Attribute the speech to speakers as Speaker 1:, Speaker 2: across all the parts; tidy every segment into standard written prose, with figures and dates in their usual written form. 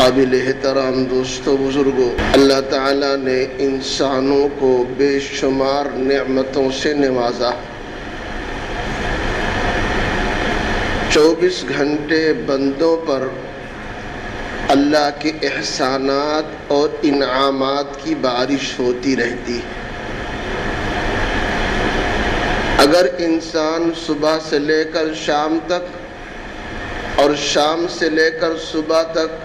Speaker 1: قابل احترام دوستو بزرگوں، اللہ تعالیٰ نے انسانوں کو بے شمار نعمتوں سے نوازا۔ 24 گھنٹے بندوں پر اللہ کے احسانات اور انعامات کی بارش ہوتی رہتی۔ اگر انسان صبح سے لے کر شام تک اور شام سے لے کر صبح تک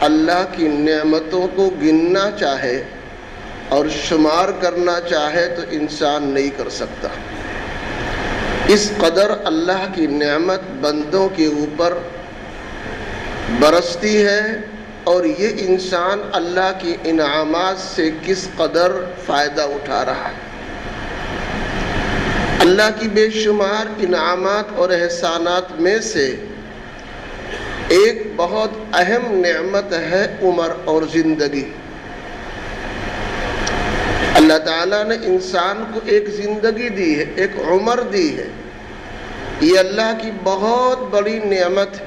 Speaker 1: اللہ کی نعمتوں کو گننا چاہے اور شمار کرنا چاہے تو انسان نہیں کر سکتا۔ اس قدر اللہ کی نعمت بندوں کے اوپر برستی ہے، اور یہ انسان اللہ کی انعامات سے کس قدر فائدہ اٹھا رہا ہے۔ اللہ کی بے شمار انعامات اور احسانات میں سے ایک بہت اہم نعمت ہے عمر اور زندگی۔ اللہ تعالیٰ نے انسان کو ایک زندگی دی ہے، ایک عمر دی ہے۔ یہ اللہ کی بہت بڑی نعمت ہے۔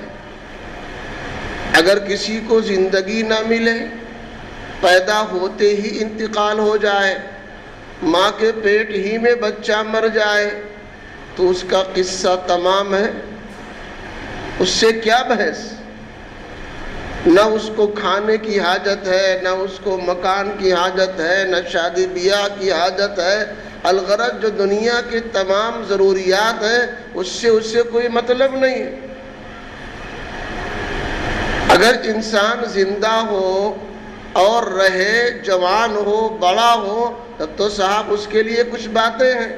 Speaker 1: اگر کسی کو زندگی نہ ملے، پیدا ہوتے ہی انتقال ہو جائے، ماں کے پیٹ ہی میں بچہ مر جائے، تو اس کا قصہ تمام ہے۔ اس سے کیا بحث؟ نہ اس کو کھانے کی حاجت ہے، نہ اس کو مکان کی حاجت ہے، نہ شادی بیاہ کی حاجت ہے۔ الغرض جو دنیا کے تمام ضروریات ہیں اس سے کوئی مطلب نہیں ہے۔ اگر انسان زندہ ہو اور رہے، جوان ہو، بڑا ہو، تب تو صاحب اس کے لیے کچھ باتیں ہیں۔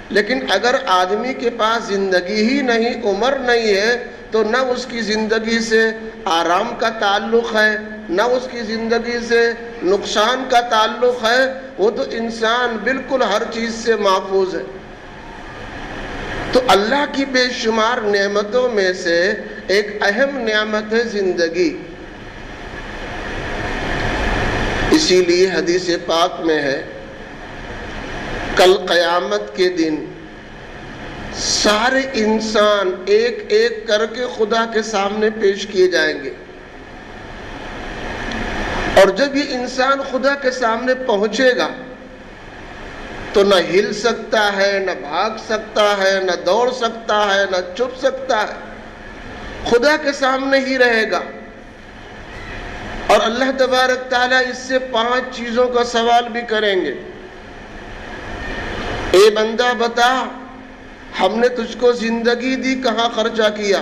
Speaker 1: لیکن اگر آدمی کے پاس زندگی ہی نہیں، عمر نہیں ہے، تو نہ اس کی زندگی سے آرام کا تعلق ہے، نہ اس کی زندگی سے نقصان کا تعلق ہے۔ وہ تو انسان بالکل ہر چیز سے محفوظ ہے۔ تو اللہ کی بے شمار نعمتوں میں سے ایک اہم نعمت ہے زندگی۔ اسی لیے حدیث پاک میں ہے، کل قیامت کے دن سارے انسان ایک ایک کر کے خدا کے سامنے پیش کیے جائیں گے، اور جب یہ انسان خدا کے سامنے پہنچے گا تو نہ ہل سکتا ہے، نہ بھاگ سکتا ہے، نہ دوڑ سکتا ہے، نہ چھپ سکتا ہے، خدا کے سامنے ہی رہے گا۔ اور اللہ تبارک تعالیٰ اس سے 5 چیزوں کا سوال بھی کریں گے۔ اے بندہ بتا، ہم نے تجھ کو زندگی دی، کہاں خرچہ کیا؟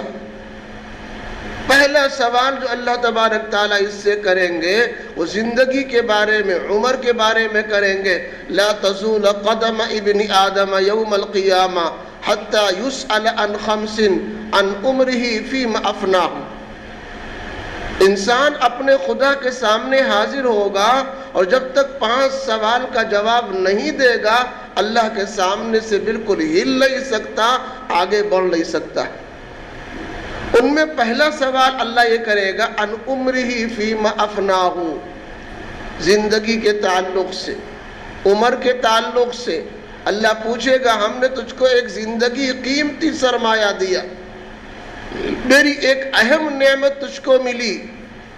Speaker 1: پہلا سوال جو اللہ تبارک تعالیٰ اس سے کریں گے وہ زندگی کے بارے میں، عمر کے بارے میں کریں گے۔ لا تزول قدم ابن آدم یوم القیامہ حتی یسأل عن 5 عن عمرہ فیما افناہ۔ انسان اپنے خدا کے سامنے حاضر ہوگا، اور جب تک 5 سوال کا جواب نہیں دے گا، اللہ کے سامنے سے بالکل ہل نہیں سکتا، آگے بڑھ نہیں سکتا۔ ان میں پہلا سوال اللہ یہ کرے گا عن عمرہ فیما افناہ، زندگی کے تعلق سے، عمر کے تعلق سے اللہ پوچھے گا، ہم نے تجھ کو ایک زندگی، قیمتی سرمایہ دیا، میری ایک اہم نعمت تجھ کو ملی،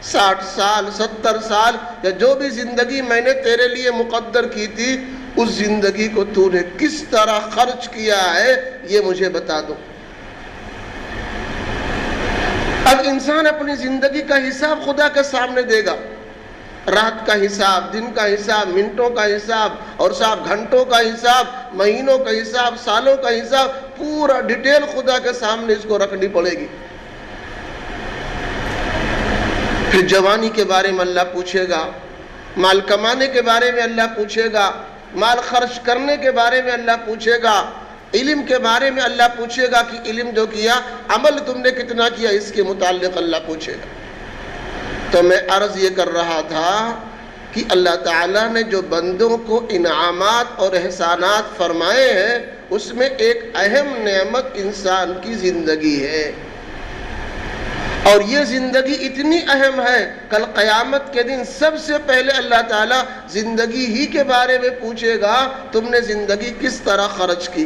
Speaker 1: 60 سال 70 سال یا جو بھی زندگی میں نے تیرے لیے مقدر کی تھی، اس زندگی کو تو نے کس طرح خرچ کیا ہے یہ مجھے بتا دو۔ اب انسان اپنی زندگی کا حساب خدا کے سامنے دے گا، رات کا حساب، دن کا حساب، منٹوں کا حساب، اور صاحب گھنٹوں کا حساب، مہینوں کا حساب، سالوں کا حساب، پورا ڈیٹیل خدا کے سامنے اس کو رکھنی پڑے گی۔ پھر جوانی کے بارے میں اللہ پوچھے گا، مال کمانے کے بارے میں اللہ پوچھے گا، مال خرچ کرنے کے بارے میں اللہ پوچھے گا، علم کے بارے میں اللہ پوچھے گا کہ علم جو کیا، عمل تم نے کتنا کیا، اس کے متعلق اللہ پوچھے گا۔ تو میں عرض یہ کر رہا تھا کہ اللہ تعالیٰ نے جو بندوں کو انعامات اور احسانات فرمائے ہیں، اس میں ایک اہم نعمت انسان کی زندگی ہے، اور یہ زندگی اتنی اہم ہے، کل قیامت کے دن سب سے پہلے اللہ تعالیٰ زندگی ہی کے بارے میں پوچھے گا، تم نے زندگی کس طرح خرچ کی۔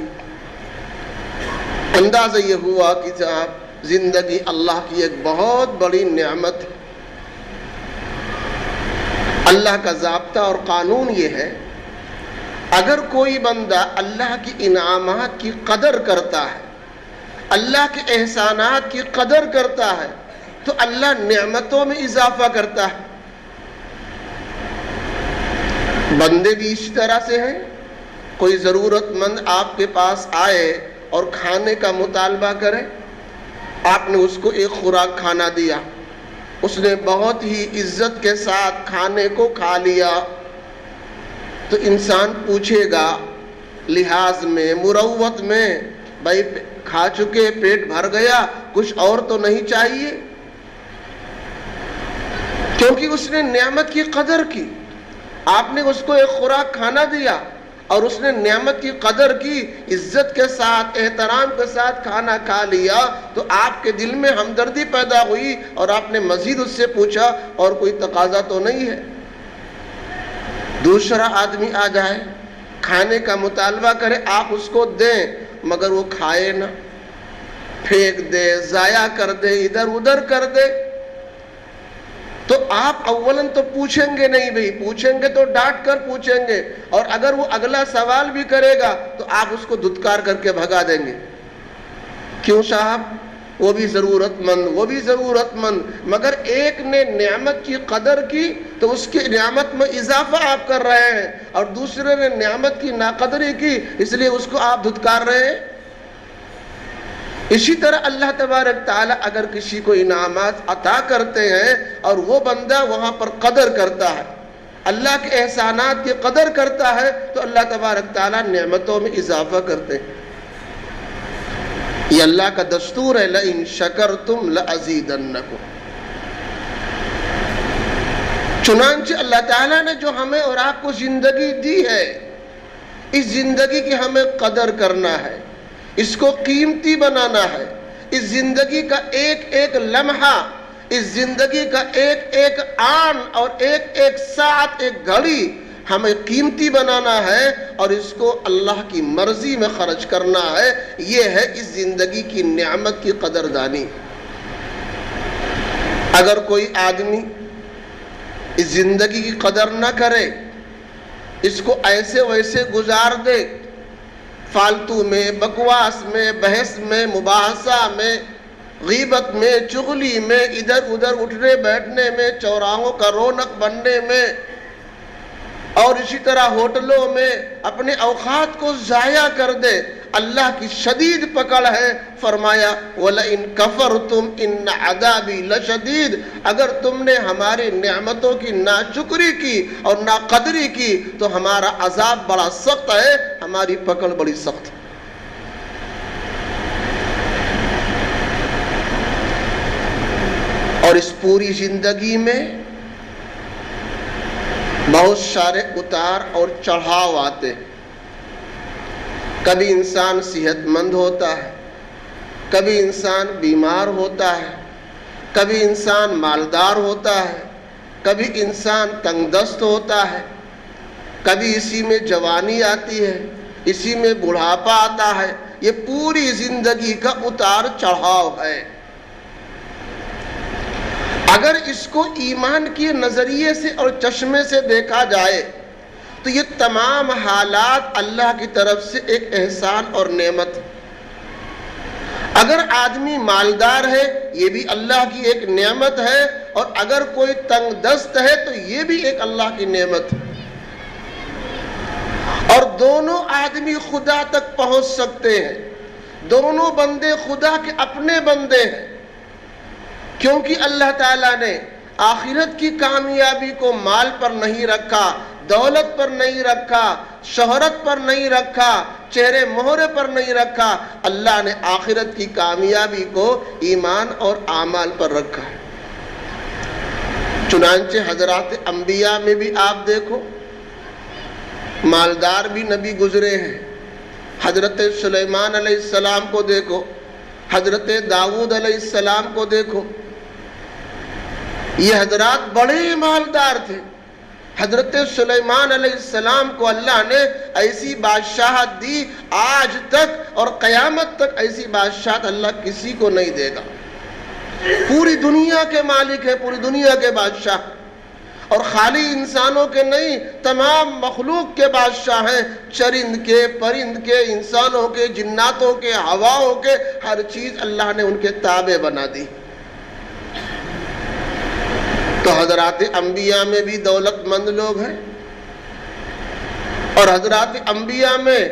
Speaker 1: اندازہ یہ ہوا کہ صاحب زندگی اللہ کی ایک بہت بڑی نعمت ہے، اللہ کا ضابطہ اور قانون یہ ہے، اگر کوئی بندہ اللہ کی انعامات کی قدر کرتا ہے، اللہ کے احسانات کی قدر کرتا ہے، تو اللہ نعمتوں میں اضافہ کرتا ہے۔ بندے بھی اسی طرح سے ہیں، کوئی ضرورت مند آپ کے پاس آئے اور کھانے کا مطالبہ کرے، آپ نے اس کو ایک خوراک کھانا دیا، اس نے بہت ہی عزت کے ساتھ کھانے کو کھا لیا، تو انسان پوچھے گا لحاظ میں، مروت میں، بھائی کھا چکے، پیٹ بھر گیا، کچھ اور تو نہیں چاہیے؟ کیونکہ اس نے نعمت کی قدر کی، آپ نے اس کو ایک خوراک کھانا دیا اور اس نے نعمت کی قدر کی، عزت کے ساتھ، احترام کے ساتھ کھانا کھا لیا، تو آپ کے دل میں ہمدردی پیدا ہوئی اور آپ نے مزید اس سے پوچھا، اور کوئی تقاضا تو نہیں ہے۔ دوسرا آدمی آ جائے، کھانے کا مطالبہ کرے، آپ اس کو دیں، مگر وہ کھائے نہ، پھینک دے، ضائع کر دے، ادھر ادھر کر دے، تو آپ اولاً تو پوچھیں گے نہیں، بھئی پوچھیں گے تو ڈانٹ کر پوچھیں گے، اور اگر وہ اگلا سوال بھی کرے گا تو آپ اس کو دھتکار کر کے بھگا دیں گے۔ کیوں صاحب؟ وہ بھی ضرورت مند، وہ بھی ضرورت مند، مگر ایک نے نعمت کی قدر کی تو اس کی نعمت میں اضافہ آپ کر رہے ہیں، اور دوسرے نے نعمت کی ناقدری کی، اس لیے اس کو آپ دھتکار رہے ہیں۔ اسی طرح اللہ تبارک تعالیٰ اگر کسی کو انعامات عطا کرتے ہیں اور وہ بندہ وہاں پر قدر کرتا ہے، اللہ کے احسانات کی قدر کرتا ہے، تو اللہ تبارک تعالیٰ نعمتوں میں اضافہ کرتے ہیں۔ یہ اللہ کا دستور ہے، لَإِن شَكَرْتُمْ لَأَزِيدَنَّكُمْ۔ چنانچہ اللہ تعالیٰ نے جو ہمیں اور آپ کو زندگی دی ہے، اس زندگی کی ہمیں قدر کرنا ہے، اس کو قیمتی بنانا ہے، اس زندگی کا ایک ایک لمحہ، اس زندگی کا ایک ایک آن اور ایک ایک ساعت، ایک گھڑی ہمیں قیمتی بنانا ہے، اور اس کو اللہ کی مرضی میں خرچ کرنا ہے۔ یہ ہے اس زندگی کی نعمت کی قدردانی۔ اگر کوئی آدمی اس زندگی کی قدر نہ کرے، اس کو ایسے ویسے گزار دے، فالتو میں، بکواس میں، بحث میں، مباحثہ میں، غیبت میں، چغلی میں، ادھر ادھر اٹھنے بیٹھنے میں، چوراہوں کا رونق بننے میں، اور اسی طرح ہوٹلوں میں اپنے اوقات کو ضائع کر دے، اللہ کی شدید پکڑ ہے۔ فرمایا وَلَئِن كَفَرْتُمْ إِنَّ عَذَابِي لَشَدِيدٌ، اگر تم نے ہماری نعمتوں کی ناشکری کی اور ناقدری کی تو ہمارا عذاب بڑا سخت ہے، ہماری پکڑ بڑی سخت ہے۔ اور اس پوری زندگی میں بہت سارے اتار اور چڑھاؤ آتے ہیں۔ کبھی انسان صحت مند ہوتا ہے، کبھی انسان بیمار ہوتا ہے، کبھی انسان مالدار ہوتا ہے، کبھی انسان تنگ دست ہوتا ہے، کبھی اسی میں جوانی آتی ہے، اسی میں بڑھاپا آتا ہے۔ یہ پوری زندگی کا اتار چڑھاؤ ہے۔ اگر اس کو ایمان کے نظریے سے اور چشمے سے دیکھا جائے تو یہ تمام حالات اللہ کی طرف سے ایک احسان اور نعمت ہے۔ اگر آدمی مالدار ہے، یہ بھی اللہ کی ایک نعمت ہے، اور اگر کوئی تنگ دست ہے تو یہ بھی ایک اللہ کی نعمت ہے۔ اور دونوں آدمی خدا تک پہنچ سکتے ہیں، دونوں بندے خدا کے اپنے بندے ہیں، کیونکہ اللہ تعالیٰ نے آخرت کی کامیابی کو مال پر نہیں رکھا، دولت پر نہیں رکھا، شہرت پر نہیں رکھا، چہرے مہرے پر نہیں رکھا، اللہ نے آخرت کی کامیابی کو ایمان اور اعمال پر رکھا ہے۔ چنانچہ حضرات انبیاء میں بھی آپ دیکھو، مالدار بھی نبی گزرے ہیں۔ حضرت سلیمان علیہ السلام کو دیکھو، حضرت داؤد علیہ السلام کو دیکھو، یہ حضرات بڑے مالدار تھے۔ حضرت سلیمان علیہ السلام کو اللہ نے ایسی بادشاہت دی، آج تک اور قیامت تک ایسی بادشاہت اللہ کسی کو نہیں دے گا۔ پوری دنیا کے مالک ہے، پوری دنیا کے بادشاہ، اور خالی انسانوں کے نہیں، تمام مخلوق کے بادشاہ ہیں، چرند کے، پرند کے، انسانوں کے، جناتوں کے، ہواؤں کے، ہر چیز اللہ نے ان کے تابع بنا دی۔ تو حضرات انبیاء میں بھی دولت مند لوگ ہیں، اور حضرات انبیاء میں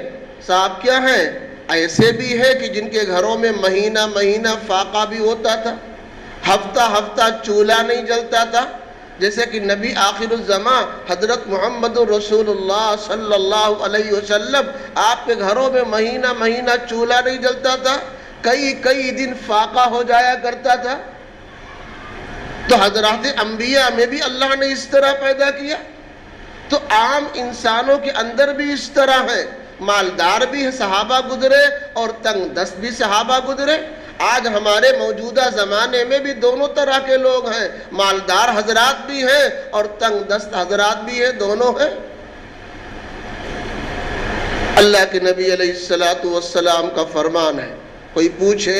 Speaker 1: صاحب کیا ہیں، ایسے بھی ہے کہ جن کے گھروں میں مہینہ مہینہ فاقہ بھی ہوتا تھا، ہفتہ ہفتہ چولہا نہیں جلتا تھا، جیسے کہ نبی آخر الزمان حضرت محمد رسول اللہ صلی اللہ علیہ وسلم، آپ کے گھروں میں مہینہ مہینہ چولہا نہیں جلتا تھا، کئی دن فاقہ ہو جایا کرتا تھا۔ تو حضرات انبیاء میں بھی اللہ نے اس طرح پیدا کیا، تو عام انسانوں کے اندر بھی اس طرح ہے، مالدار بھی صحابہ گزرے اور تنگ دست بھی صحابہ گزرے۔ آج ہمارے موجودہ زمانے میں بھی دونوں طرح کے لوگ ہیں، مالدار حضرات بھی ہیں اور تنگ دست حضرات بھی ہیں، دونوں ہیں۔ اللہ کے نبی علیہ السلام کا فرمان ہے، کوئی پوچھے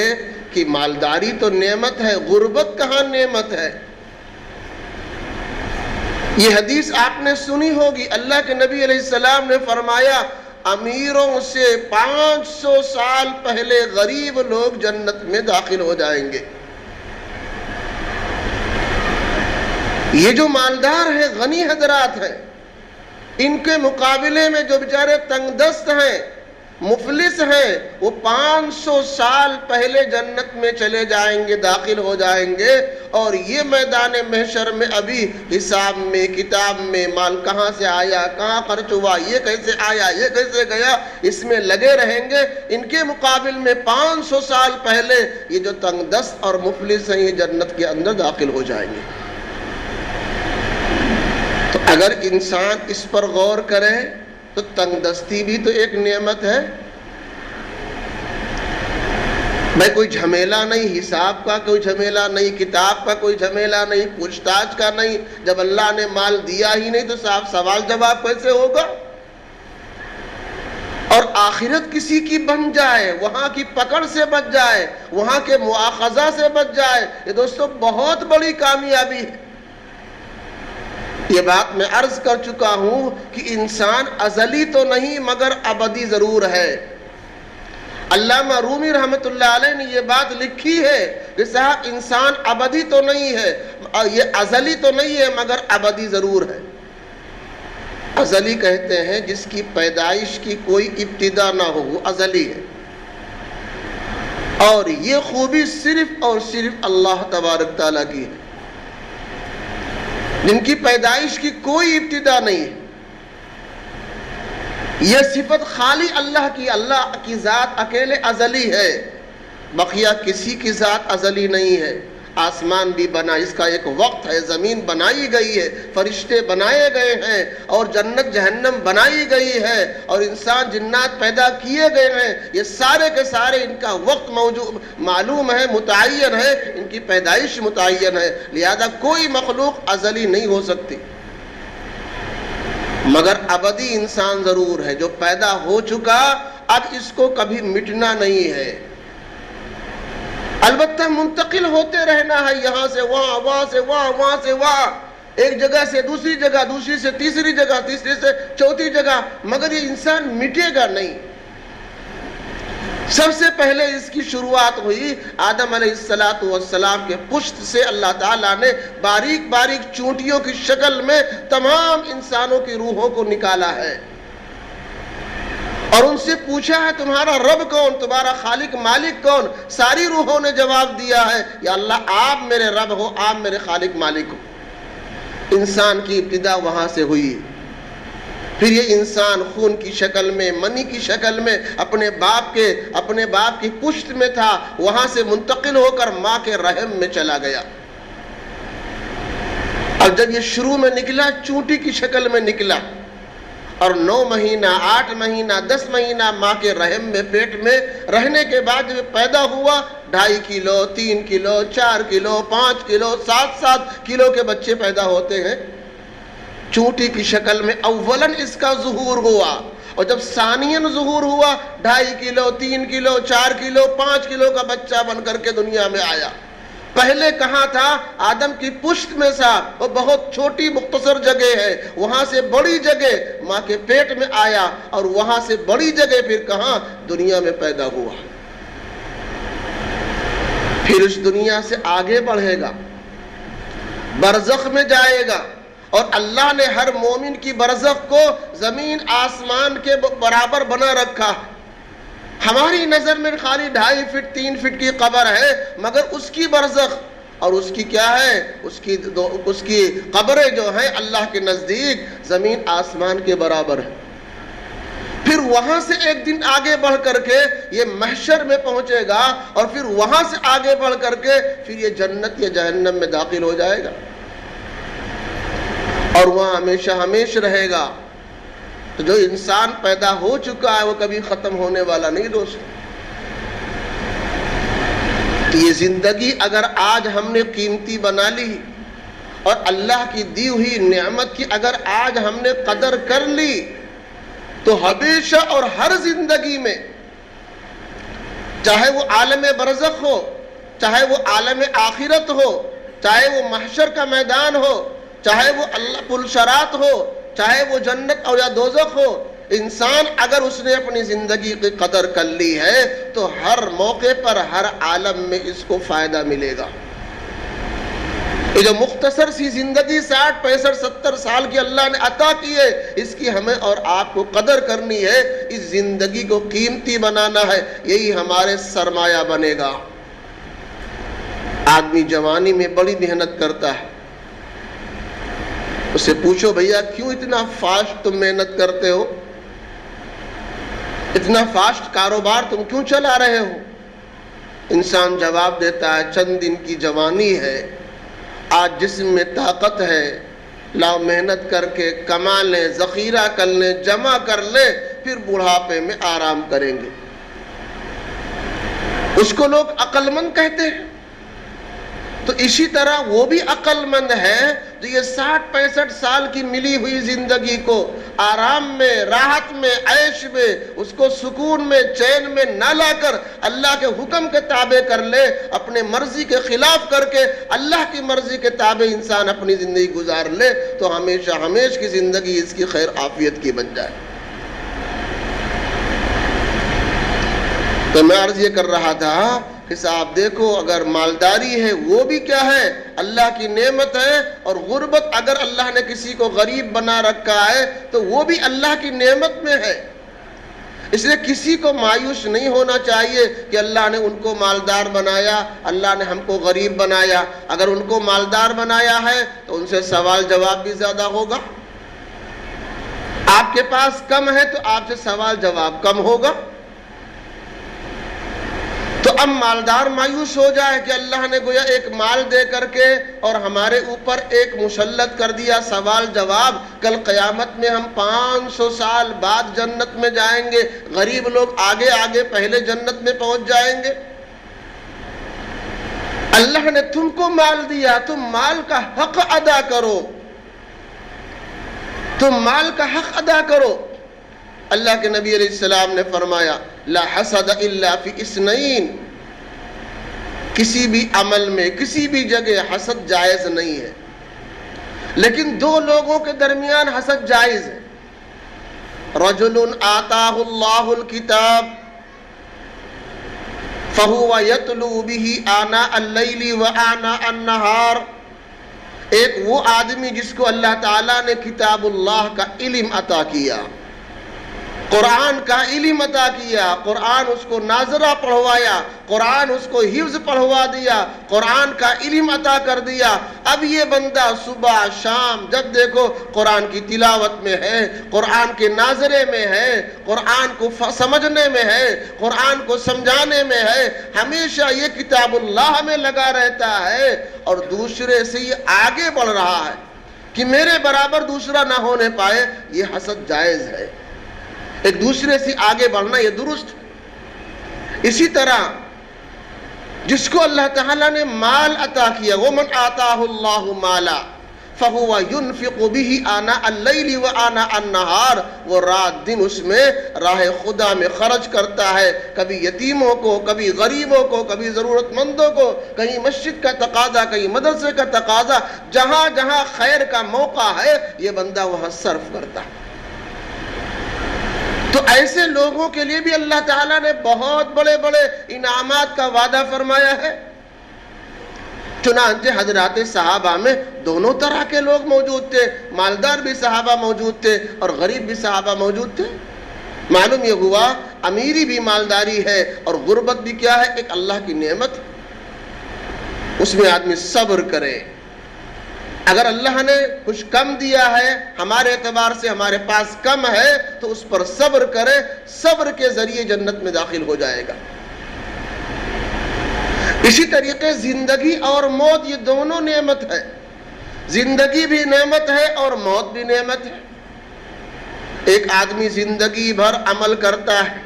Speaker 1: کہ مالداری تو نعمت ہے، غربت کہاں نعمت ہے؟ یہ حدیث آپ نے سنی ہوگی، اللہ کے نبی علیہ السلام نے فرمایا امیروں سے 500 سال پہلے غریب لوگ جنت میں داخل ہو جائیں گے۔ یہ جو مالدار ہیں، غنی حضرات ہیں، ان کے مقابلے میں جو بیچارے تنگ دست ہیں، مفلس ہیں، وہ 500 سال پہلے جنت میں چلے جائیں گے، داخل ہو جائیں گے، اور یہ میدان محشر میں ابھی حساب میں، کتاب میں، مال کہاں سے آیا، کہاں خرچ ہوا، یہ کیسے آیا، یہ کیسے گیا، اس میں لگے رہیں گے۔ ان کے مقابل میں 500 سال پہلے یہ جو تنگ دست اور مفلس ہیں، یہ جنت کے اندر داخل ہو جائیں گے۔ تو اگر انسان اس پر غور کرے تو تنگ دستی بھی تو ایک نعمت ہے۔ میں کوئی جھمیلا نہیں، حساب کا کوئی جھمیلا نہیں، کتاب کا کوئی جھمیلا نہیں، پوچھ تاچھ کا نہیں۔ جب اللہ نے مال دیا ہی نہیں تو صاحب سوال جواب کیسے ہوگا؟ اور آخرت کسی کی بن جائے، وہاں کی پکڑ سے بچ جائے، وہاں کے مواخذہ سے بچ جائے، یہ دوستو بہت بڑی کامیابی ہے۔ یہ بات میں عرض کر چکا ہوں کہ انسان ازلی تو نہیں مگر ابدی ضرور ہے۔ علامہ رومی رحمت اللہ علیہ نے یہ بات لکھی ہے کہ صاحب انسان ابدی تو نہیں ہے، یہ ازلی تو نہیں ہے مگر ابدی ضرور ہے۔ ازلی کہتے ہیں جس کی پیدائش کی کوئی ابتدا نہ ہو، وہ ازلی ہے، اور یہ خوبی صرف اور صرف اللہ تبارک تعالیٰ کی ہے، جن کی پیدائش کی کوئی ابتدا نہیں ہے۔ یہ صفت خالی اللہ کی، اللہ کی ذات اکیلے ازلی ہے، بقیہ کسی کی ذات ازلی نہیں ہے۔ آسمان بھی بنا، اس کا ایک وقت ہے، زمین بنائی گئی ہے، فرشتے بنائے گئے ہیں، اور جنت جہنم بنائی گئی ہے، اور انسان جنات پیدا کیے گئے ہیں، یہ سارے کے سارے ان کا وقت موجود معلوم ہے، متعین ہے، ان کی پیدائش متعین ہے، لہذا کوئی مخلوق ازلی نہیں ہو سکتی، مگر ابدی انسان ضرور ہے، جو پیدا ہو چکا اب اس کو کبھی مٹنا نہیں ہے، البتہ منتقل ہوتے رہنا ہے، یہاں سے وہاں، وہاں سے وہاں، وہاں سے وہاں، ایک جگہ سے دوسری جگہ، دوسری سے تیسری جگہ، تیسری سے چوتھی جگہ، مگر یہ انسان مٹے گا نہیں۔ سب سے پہلے اس کی شروعات ہوئی آدم علیہ السلام کے پشت سے، اللہ تعالیٰ نے باریک باریک چونٹیوں کی شکل میں تمام انسانوں کی روحوں کو نکالا ہے، اور ان سے پوچھا ہے تمہارا رب کون، تمہارا خالق مالک کون؟ ساری روحوں نے جواب دیا ہے یا اللہ آپ میرے رب ہو، آپ میرے خالق مالک ہو۔ انسان کی ابتدا وہاں سے ہوئی، پھر یہ انسان خون کی شکل میں، منی کی شکل میں اپنے باپ کی پشت میں تھا، وہاں سے منتقل ہو کر ماں کے رحم میں چلا گیا، اور جب یہ شروع میں نکلا چونٹی کی شکل میں نکلا، اور 9 مہینہ 8 مہینہ 10 مہینہ ماں کے رحم میں پیٹ میں رہنے کے بعد جب پیدا ہوا، 2.5 کلو 3 کلو 4 کلو 5 کلو 7 کلو کے بچے پیدا ہوتے ہیں چونٹی کی شکل میں۔ اولاً اس کا ظہور ہوا، اور جب ثانیاً ظہور ہوا 2.5 کلو 3 کلو 4 کلو 5 کلو کا بچہ بن کر کے دنیا میں آیا۔ پہلے کہاں تھا؟ آدم کی پشت میں تھا، وہ بہت چھوٹی مختصر جگہ ہے، وہاں سے بڑی جگہ ماں کے پیٹ میں آیا، اور وہاں سے بڑی جگہ پھر کہاں؟ دنیا میں پیدا ہوا، پھر اس دنیا سے آگے بڑھے گا، برزخ میں جائے گا، اور اللہ نے ہر مومن کی برزخ کو زمین آسمان کے برابر بنا رکھا۔ ہماری نظر میں خالی 2.5 فٹ 3 فٹ کی قبر ہے، مگر اس کی برزخ اور اس کی کیا ہے؟ اس کی قبریں جو ہیں اللہ کے نزدیک زمین آسمان کے برابر ہے۔ پھر وہاں سے ایک دن آگے بڑھ کر کے یہ محشر میں پہنچے گا، اور پھر وہاں سے آگے بڑھ کر کے پھر یہ جنت یا جہنم میں داخل ہو جائے گا، اور وہاں ہمیشہ ہمیشہ رہے گا۔ تو جو انسان پیدا ہو چکا ہے وہ کبھی ختم ہونے والا نہیں دوست۔ یہ زندگی اگر آج ہم نے قیمتی بنا لی، اور اللہ کی دی ہوئی نعمت کی اگر آج ہم نے قدر کر لی، تو ہمیشہ اور ہر زندگی میں، چاہے وہ عالم برزخ ہو، چاہے وہ عالم آخرت ہو، چاہے وہ محشر کا میدان ہو، چاہے وہ اللہ پلشرات ہو، چاہے وہ جنت اور یا دوزخ ہو، انسان اگر اس نے اپنی زندگی کی قدر کر لی ہے تو ہر موقع پر ہر عالم میں اس کو فائدہ ملے گا۔ یہ جو مختصر سی زندگی 60 65 70 سال کی اللہ نے عطا کی ہے، اس کی ہمیں اور آپ کو قدر کرنی ہے، اس زندگی کو قیمتی بنانا ہے، یہی ہمارے سرمایہ بنے گا۔ آدمی جوانی میں بڑی محنت کرتا ہے، اس سے پوچھو بھیا کیوں اتنا فاسٹ تم محنت کرتے ہو، اتنا فاسٹ کاروبار تم کیوں چلا رہے ہو؟ انسان جواب دیتا ہے چند دن کی جوانی ہے، آج جسم میں طاقت ہے، لاؤ محنت کر کے کما لیں، ذخیرہ کر لیں، جمع کر لیں، پھر بڑھاپے میں آرام کریں گے۔ اس کو لوگ عقل مند کہتے ہیں۔ تو اسی طرح وہ بھی عقل مند ہے جو یہ 60 65 سال کی ملی ہوئی زندگی کو آرام میں، راحت میں، عیش میں، اس کو سکون میں، چین میں نہ لا کر اللہ کے حکم کے تابع کر لے، اپنے مرضی کے خلاف کر کے اللہ کی مرضی کے تابع انسان اپنی زندگی گزار لے، تو ہمیشہ ہمیش کی زندگی اس کی خیر عافیت کی بن جائے۔ تو میں عرض یہ کر رہا تھا کہ صاحب دیکھو، اگر مالداری ہے وہ بھی کیا ہے؟ اللہ کی نعمت ہے، اور غربت اگر اللہ نے کسی کو غریب بنا رکھا ہے تو وہ بھی اللہ کی نعمت میں ہے۔ اس لیے کسی کو مایوس نہیں ہونا چاہیے کہ اللہ نے ان کو مالدار بنایا، اللہ نے ہم کو غریب بنایا۔ اگر ان کو مالدار بنایا ہے تو ان سے سوال جواب بھی زیادہ ہوگا، آپ کے پاس کم ہے تو آپ سے سوال جواب کم ہوگا۔ تو اب مالدار مایوس ہو جائے کہ اللہ نے گویا ایک مال دے کر کے اور ہمارے اوپر ایک مسلط کر دیا سوال جواب، کل قیامت میں ہم 500 سال بعد جنت میں جائیں گے، غریب لوگ آگے آگے پہلے جنت میں پہنچ جائیں گے۔ اللہ نے تم کو مال دیا، تم مال کا حق ادا کرو، تم مال کا حق ادا کرو۔ اللہ کے نبی علیہ السلام نے فرمایا لا حسد الا فی اثنین، کسی بھی عمل میں کسی بھی جگہ حسد جائز نہیں ہے، لیکن دو لوگوں کے درمیان حسد جائز ہے۔ رجل آتاہ اللہ الکتاب فہو یتلو بہ آناء اللیل وآناء النہار، ایک وہ آدمی جس کو اللہ تعالیٰ نے کتاب اللہ کا علم عطا کیا، قرآن کا علم عطا کیا، قرآن اس کو ناظرہ پڑھوایا، قرآن اس کو حفظ پڑھوا دیا، قرآن کا علم عطا کر دیا۔ اب یہ بندہ صبح شام جب دیکھو قرآن کی تلاوت میں ہے، قرآن کے ناظرے میں ہے، قرآن کو سمجھنے میں ہے، قرآن کو سمجھانے میں ہے، ہمیشہ یہ کتاب اللہ میں لگا رہتا ہے، اور دوسرے سے یہ آگے بڑھ رہا ہے کہ میرے برابر دوسرا نہ ہونے پائے، یہ حسد جائز ہے۔ ایک دوسرے سے آگے بڑھنا یہ درست۔ اسی طرح جس کو اللہ تعالیٰ نے مال عطا کیا، وَمَنْ آتَاهُ اللَّهُ مَالًا فَهُوَ يُنْفِقُ بِهِ آنَاءَ اللَّيْلِ وَآنَاءَ النَّهَارِ، وہ رات دن اس میں راہ خدا میں خرچ کرتا ہے، کبھی یتیموں کو، کبھی غریبوں کو، کبھی ضرورت مندوں کو، کہیں مسجد کا تقاضا، کہیں مدرسے کا تقاضا، جہاں جہاں خیر کا موقع ہے یہ بندہ وہاں صرف کرتا ہے۔ تو ایسے لوگوں کے لیے بھی اللہ تعالیٰ نے بہت بڑے بڑے انعامات کا وعدہ فرمایا ہے۔ چنانچہ حضرات صحابہ میں دونوں طرح کے لوگ موجود تھے، مالدار بھی صحابہ موجود تھے اور غریب بھی صحابہ موجود تھے۔ معلوم یہ ہوا امیری بھی مالداری ہے اور غربت بھی کیا ہے؟ ایک اللہ کی نعمت، اس میں آدمی صبر کرے۔ اگر اللہ نے کچھ کم دیا ہے ہمارے اعتبار سے، ہمارے پاس کم ہے، تو اس پر صبر کرے، صبر کے ذریعے جنت میں داخل ہو جائے گا۔ اسی طریقے زندگی اور موت یہ دونوں نعمت ہے، زندگی بھی نعمت ہے اور موت بھی نعمت ہے۔ ایک آدمی زندگی بھر عمل کرتا ہے،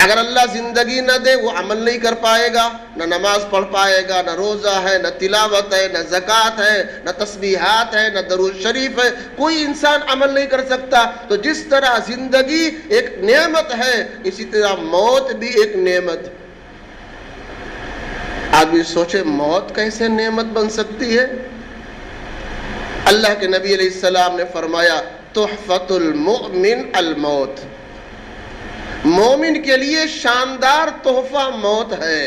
Speaker 1: اگر اللہ زندگی نہ دے وہ عمل نہیں کر پائے گا، نہ نماز پڑھ پائے گا، نہ روزہ ہے، نہ تلاوت ہے، نہ زکوٰۃ ہے، نہ تسبیحات ہے، نہ درود شریف ہے، کوئی انسان عمل نہیں کر سکتا۔ تو جس طرح زندگی ایک نعمت ہے اسی طرح موت بھی ایک نعمت ہے۔ آدمی سوچے موت کیسے نعمت بن سکتی ہے؟ اللہ کے نبی علیہ السلام نے فرمایا تحفۃ المؤمن الموت، مومن کے لیے شاندار تحفہ موت ہے،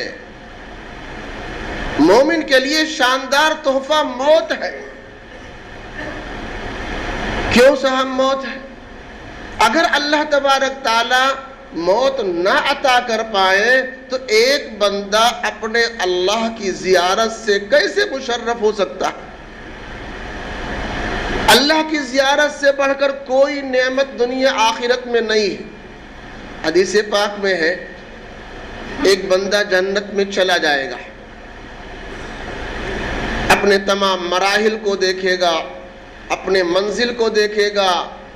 Speaker 1: مومن کے لیے شاندار تحفہ موت ہے۔ کیوں صاحب موت ہے؟ اگر اللہ تبارک تعالی موت نہ عطا کر پائے تو ایک بندہ اپنے اللہ کی زیارت سے کیسے مشرف ہو سکتا ہے؟ اللہ کی زیارت سے بڑھ کر کوئی نعمت دنیا آخرت میں نہیں ہے۔ حدیث پاک میں ہے ایک بندہ جنت میں چلا جائے گا، اپنے تمام مراحل کو دیکھے گا، اپنے منزل کو دیکھے گا،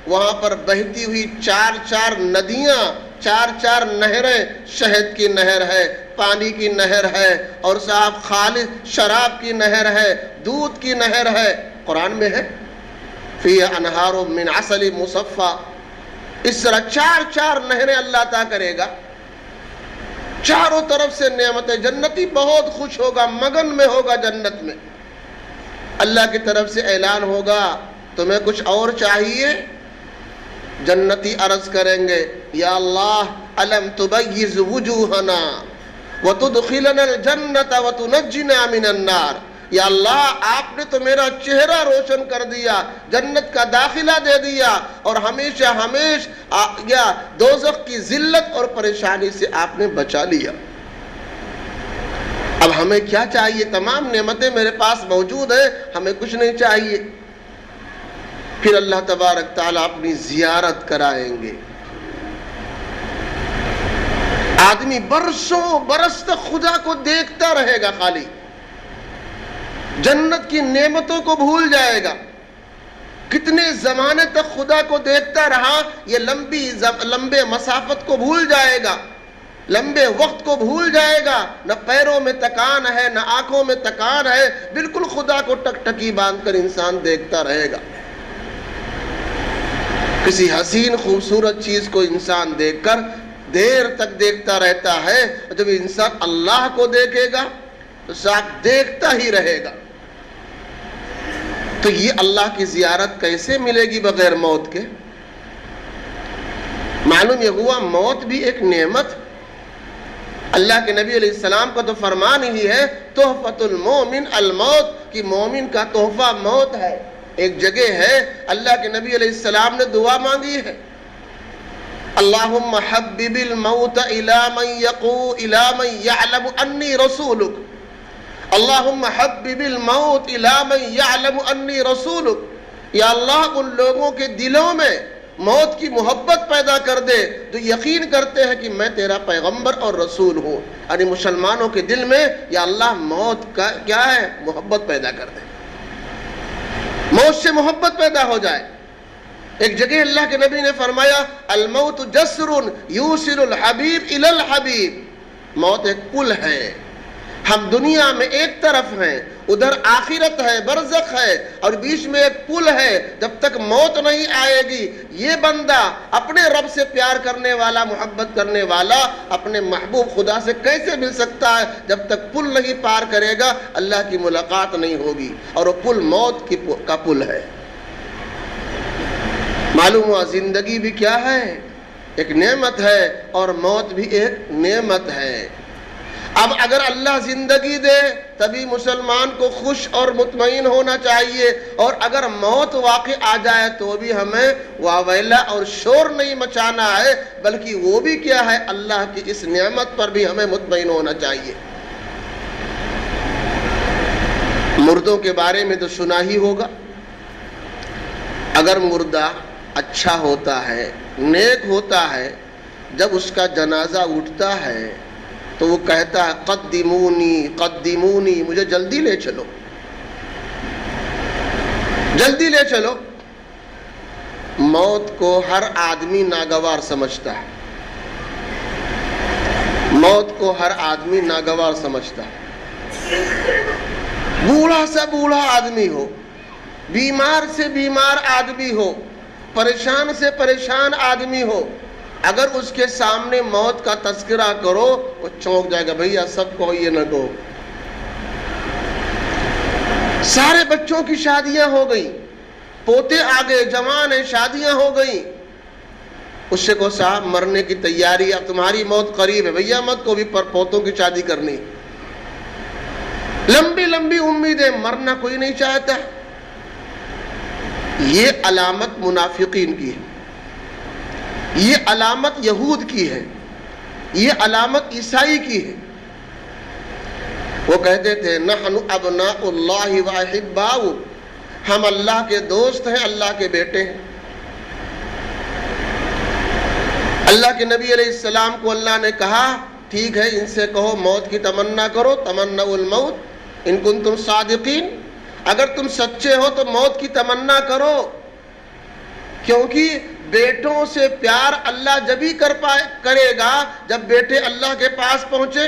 Speaker 1: وہاں پر بہتی ہوئی چار ندیاں، چار نہریں، شہد کی نہر ہے، پانی کی نہر ہے، اور صاحب خالص شراب کی نہر ہے، دودھ کی نہر ہے۔ قرآن میں ہے فی انہار من عسل مصفی، اس طرح چار نہریں اللہ عطا کرے گا، چاروں طرف سے نعمتیں۔ جنتی بہت خوش ہوگا، مگن میں ہوگا جنت میں۔ اللہ کی طرف سے اعلان ہوگا تمہیں کچھ اور چاہیے؟ جنتی عرض کریں گے یا اللہ الم تبیض وجوہنا وتدخلنا الجنت وتنجنا من النار، یا اللہ آپ نے تو میرا چہرہ روشن کر دیا، جنت کا داخلہ دے دیا، اور ہمیشہ یا دوزخ کی ذلت اور پریشانی سے آپ نے بچا لیا۔ اب ہمیں کیا چاہیے؟ تمام نعمتیں میرے پاس موجود ہیں، ہمیں کچھ نہیں چاہیے۔ پھر اللہ تبارک تعالیٰ اپنی زیارت کرائیں گے، آدمی برسوں برس تک خدا کو دیکھتا رہے گا، خالی جنت کی نعمتوں کو بھول جائے گا۔ کتنے زمانے تک خدا کو دیکھتا رہا، یہ لمبے مسافت کو بھول جائے گا، لمبے وقت کو بھول جائے گا، نہ پیروں میں تکان ہے نہ آنکھوں میں تکان ہے، بالکل خدا کو ٹکٹکی باندھ کر انسان دیکھتا رہے گا۔ کسی حسین خوبصورت چیز کو انسان دیکھ کر دیر تک دیکھتا رہتا ہے، جب انسان اللہ کو دیکھے گا تو صاحب دیکھتا ہی رہے گا۔ تو یہ اللہ کی زیارت کیسے ملے گی بغیر موت کے؟ معلوم یہ ہوا موت بھی ایک نعمت۔ اللہ کے نبی علیہ السلام کا تو فرمان ہی ہے تحفۃ المومن الموت، کہ مومن کا تحفہ موت ہے۔ ایک جگہ ہے اللہ کے نبی علیہ السلام نے دعا مانگی ہے اللہم حبب الموت الی من یعلم انی رسولک، اللہم حبب الموت الی من یعلم انی رسولک، یا اللہ ان لوگوں کے دلوں میں موت کی محبت پیدا کر دے جو یقین کرتے ہیں کہ میں تیرا پیغمبر اور رسول ہوں۔ یعنی مسلمانوں کے دل میں یا اللہ موت کا کیا ہے؟ محبت پیدا کر دے، موت سے محبت پیدا ہو جائے۔ ایک جگہ اللہ کے نبی نے فرمایا الموت جسر یوصل الحبیب الی الحبیب، موت ایک پل ہے ہم دنیا میں ایک طرف ہیں، ادھر آخرت ہے، برزخ ہے، اور بیچ میں ایک پل ہے۔ جب تک موت نہیں آئے گی یہ بندہ اپنے رب سے پیار کرنے والا، محبت کرنے والا اپنے محبوب خدا سے کیسے مل سکتا ہے؟ جب تک پل نہیں پار کرے گا اللہ کی ملاقات نہیں ہوگی، اور وہ پل موت کا پل ہے۔ معلوم ہوا زندگی بھی کیا ہے؟ ایک نعمت ہے، اور موت بھی ایک نعمت ہے۔ اب اگر اللہ زندگی دے تبھی مسلمان کو خوش اور مطمئن ہونا چاہیے، اور اگر موت واقع آ جائے تو بھی ہمیں واویلا اور شور نہیں مچانا ہے، بلکہ وہ بھی کیا ہے؟ اللہ کی اس نعمت پر بھی ہمیں مطمئن ہونا چاہیے۔ مردوں کے بارے میں تو سنا ہی ہوگا، اگر مردہ اچھا ہوتا ہے، نیک ہوتا ہے، جب اس کا جنازہ اٹھتا ہے تو وہ کہتا ہے قدمونی قدمونی، مجھے جلدی لے چلو، جلدی لے چلو۔ موت کو ہر آدمی ناگوار سمجھتا ہے، موت کو ہر آدمی ناگوار سمجھتا ہے۔ بوڑھا سے بوڑھا آدمی ہو، بیمار سے بیمار آدمی ہو، پریشان سے پریشان آدمی ہو، اگر اس کے سامنے موت کا تذکرہ کرو وہ چونک جائے گا، بھیا سب کو یہ نہ کہو۔ سارے بچوں کی شادیاں ہو گئی، پوتے آ گئے، جوان ہیں، شادیاں ہو گئی، اس سے کو صاحب مرنے کی تیاری، اب تمہاری موت قریب ہے، بھیا مت کو بھی پر پوتوں کی شادی کرنی۔ لمبی لمبی امیدیں، مرنا کوئی نہیں چاہتا۔ یہ علامت منافقین کی ہے، یہ علامت یہود کی ہے، یہ علامت عیسائی کی ہے۔ وہ کہتے تھے نحن ابناء اللہ واحباؤ، ہم اللہ کے دوست ہیں، اللہ کے بیٹے ہیں۔ اللہ کے نبی علیہ السلام کو اللہ نے کہا ٹھیک ہے ان سے کہو موت کی تمنا کرو، تمنوا الموت ان کنتم صادقین، اگر تم سچے ہو تو موت کی تمنا کرو، کیونکہ بیٹوں سے پیار اللہ جبھی کرے گا جب بیٹے اللہ کے پاس پہنچے،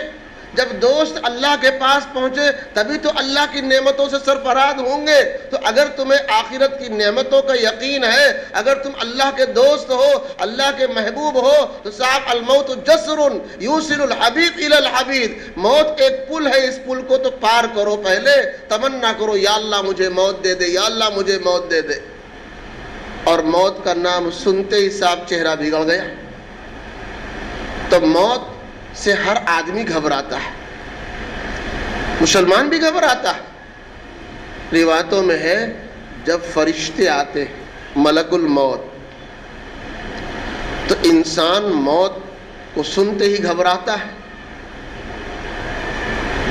Speaker 1: جب دوست اللہ کے پاس پہنچے تبھی تو اللہ کی نعمتوں سے سرفراز ہوں گے۔ تو اگر تمہیں آخرت کی نعمتوں کا یقین ہے، اگر تم اللہ کے دوست ہو، اللہ کے محبوب ہو، تو صاحب الموت جسر یوصل الحبیب الی الحبیب، موت ایک پل ہے، اس پل کو تو پار کرو، پہلے تمنا کرو یا اللہ مجھے موت دے دے، یا اللہ مجھے موت دے دے۔ اور موت کا نام سنتے ہی صاحب چہرہ بگڑ گیا۔ تو موت سے ہر آدمی گھبراتا ہے، مسلمان بھی گھبراتا ہے۔ روایتوں میں ہے جب فرشتے آتے ہیں ملک الموت تو انسان موت کو سنتے ہی گھبراتا ہے۔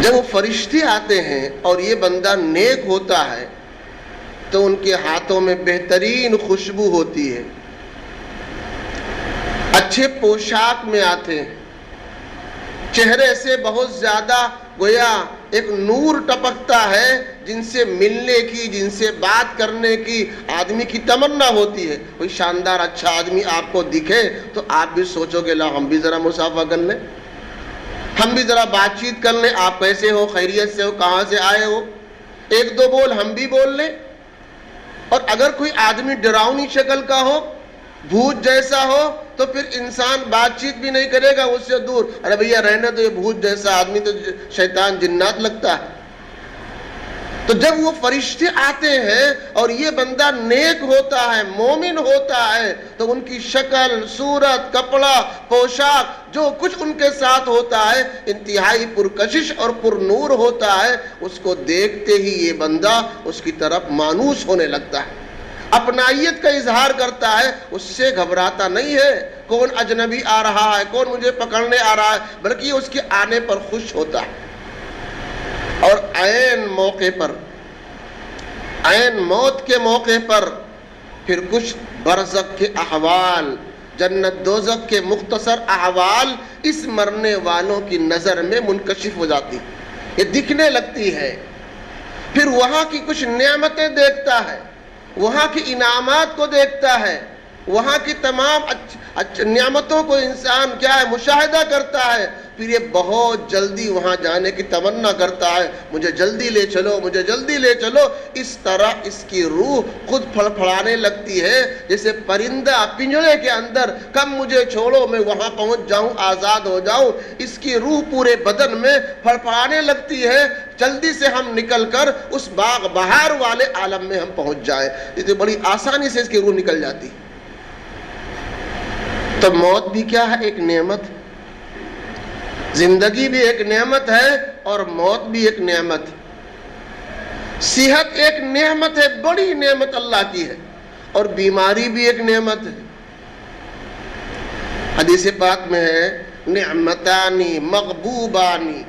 Speaker 1: جب وہ فرشتے آتے ہیں اور یہ بندہ نیک ہوتا ہے تو ان کے ہاتھوں میں بہترین خوشبو ہوتی ہے، اچھے پوشاک میں آتے ہیں، چہرے سے بہت زیادہ گویا ایک نور ٹپکتا ہے، جن سے ملنے کی، جن سے بات کرنے کی آدمی کی تمنا ہوتی ہے۔ کوئی شاندار اچھا آدمی آپ کو دکھے تو آپ بھی سوچو گے لا ہم بھی ذرا مصافحہ کر لیں، ہم بھی ذرا بات چیت کر لیں، آپ کیسے ہو، خیریت سے ہو، کہاں سے آئے ہو، ایک دو بول ہم بھی بول لیں۔ اور اگر کوئی آدمی ڈراؤنی شکل کا ہو، بھوت جیسا ہو، تو پھر انسان بات چیت بھی نہیں کرے گا، اس سے دور، ارے بھیا رہنے تو یہ بھوت جیسا آدمی تو شیطان جنات لگتا ہے۔ تو جب وہ فرشتے آتے ہیں اور یہ بندہ نیک ہوتا ہے، مومن ہوتا ہے، تو ان کی شکل، صورت، کپڑا، پوشاک، جو کچھ ان کے ساتھ ہوتا ہے انتہائی پرکشش اور پر نور ہوتا ہے۔ اس کو دیکھتے ہی یہ بندہ اس کی طرف مانوس ہونے لگتا ہے، اپنائیت کا اظہار کرتا ہے، اس سے گھبراتا نہیں ہے کون اجنبی آ رہا ہے، کون مجھے پکڑنے آ رہا ہے، بلکہ اس کے آنے پر خوش ہوتا ہے۔ اور عین موقع پر، عین موت کے موقع پر پھر کچھ برزخ کے احوال، جنت دوزخ کے مختصر احوال اس مرنے والوں کی نظر میں منکشف ہو جاتی، یہ دکھنے لگتی ہے۔ پھر وہاں کی کچھ نعمتیں دیکھتا ہے، وہاں کے انعامات کو دیکھتا ہے، وہاں کی تمام نعمتوں کو انسان کیا ہے مشاہدہ کرتا ہے، پھر یہ بہت جلدی وہاں جانے کی تمنا کرتا ہے، مجھے جلدی لے چلو، مجھے جلدی لے چلو۔ اس طرح اس کی روح خود پھڑپھڑانے لگتی ہے، جیسے پرندہ پنجرے کے اندر، کب مجھے چھوڑو میں وہاں پہنچ جاؤں، آزاد ہو جاؤں۔ اس کی روح پورے بدن میں پھڑپھڑانے لگتی ہے، جلدی سے ہم نکل کر اس باغ بہار والے عالم میں ہم پہنچ جائیں۔ یہ تو بڑی آسانی سے اس کی روح نکل جاتی ہے۔ تو موت بھی کیا ہے؟ ایک نعمت۔ زندگی بھی ایک نعمت ہے اور موت بھی ایک نعمت۔ صحت ایک نعمت ہے، بڑی نعمت اللہ کی ہے، اور بیماری بھی ایک نعمت ہے۔ حدیث پاک میں ہے نعمتانی مغبوبانی،